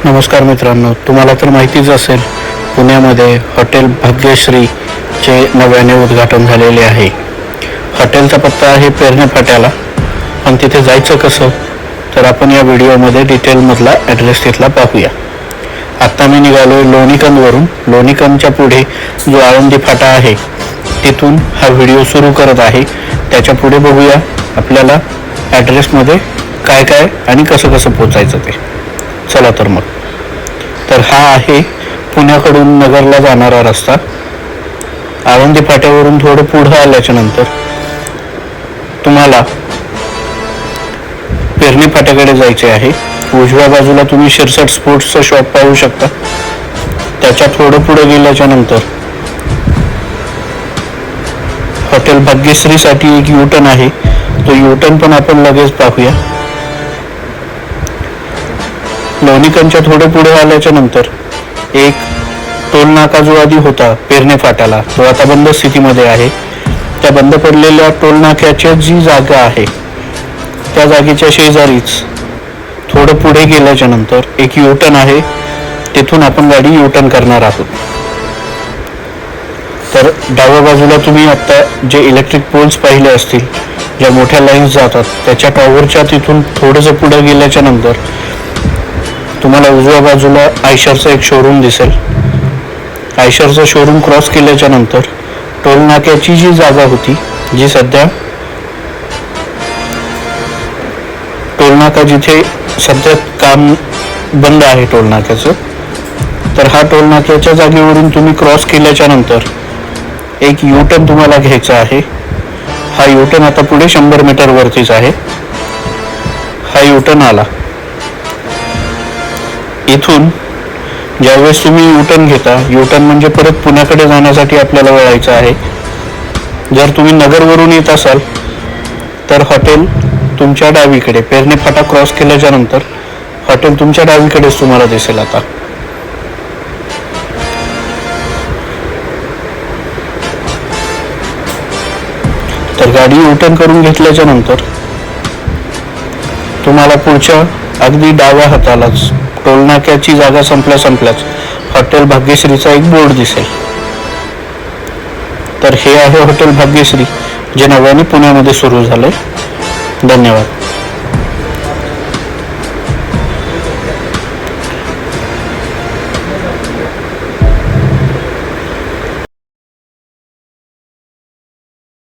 नमस्कार मित्रांनो, तुम्हाला तर माहितीच असेल, पुण्यामध्ये हॉटेल भाग्यश्रीचे नव्याने उद्घाटन झालेले आहे. हॉटेलचा पत्ता आहे पेरणे फाट्याला. पण तिथे जायचं कसं, तर आपण या व्हिडिओमध्ये डिटेलमधला ॲड्रेस तिथला पाहूया. आत्ता मी निघालो लोणीकंदवरून. लोणीकंदच्या पुढे जो आळंदी फाटा आहे तिथून हा व्हिडिओ सुरू करत आहे. त्याच्या पुढे बघूया आपल्याला ॲड्रेसमध्ये काय काय आणि कसं कसं पोचायचं ते. चला तर हा आहे पुण्याकडून नगरला जाणारा रस्ता. आळंदी फाट्यावरून थोडं पुढं आल्याच्या नंतर तुम्हाला पेरणी फाट्याकडे जायचे आहे. उजव्या बाजूला तुम्ही शिरसट स्पोर्ट्सचं शॉप पाहू शकता. त्याच्या थोडं पुढे गेल्याच्या नंतर हॉटेल भाग्यश्रीसाठी एक युटर्न आहे. तो युटर्न पण आपण लगेच पाहूया. लोणीकंदच्या थोडं पुढे आल्याच्या नंतर एक टोल नाका जो आधी होता पेरणे फाट्याला, तो आता बंद स्थितीमध्ये आहे. त्या बंद पडलेल्या टोल नाक्याची जी जागा आहे त्या जागेच्या शेजारीच थोडं पुढे गेल्याच्या नंतर एक युटर्न आहे. तिथून आपण गाडी युटर्न करणार आहोत. तर डाव्या बाजूला तुम्ही आता जे इलेक्ट्रिक पोल्स पाहिले असतील, ज्या मोठ्या लाईन्स जातात, त्याच्या टॉवरच्या तिथून थोडंसं पुढे गेल्याच्या नंतर तुम्हाला उजव्या बाजूला आयशरचं एक शोरूम दिसेल. आयशरचं शोरूम क्रॉस केल्याच्या नंतर टोल नाक्याची जी जागा होती, जी सध्या टोल नाका जिथे सध्या काम बंद आहे टोल नाक्याचं, तर हा टोल नाक्याच्या जागेवरून तुम्ही क्रॉस केल्याच्या नंतर एक युटर्न तुम्हाला घ्यायचा आहे. हा युटर्न आता पुढे 100 मीटर वरतीच आहे. हा युटर्न आला. इथून ज्यावेळेस तुम्ही युटर्न घेता, युटर्न म्हणजे परत पुण्याकडे जाण्यासाठी आपल्याला वळायचं आहे. जर तुम्ही नगरवरून येत असाल तर हॉटेल तुमच्या डावीकडे, पेरणे फाटा क्रॉस केल्याच्या नंतर हॉटेल तुमच्या डावीकडेच तुम्हाला दिसेल. आता तर गाडी युटर्न करून घेतल्याच्या नंतर तुम्हाला पुढच्या अगदी डाव्या हातालाच टोल नाक्याची जागा संपल्याच हॉटेल भाग्यश्रीचा एक बोर्ड दिसेल. तर हे आहे हॉटेल भाग्यश्री, जे नव्याने पुण्यामध्ये सुरू झाले. धन्यवाद.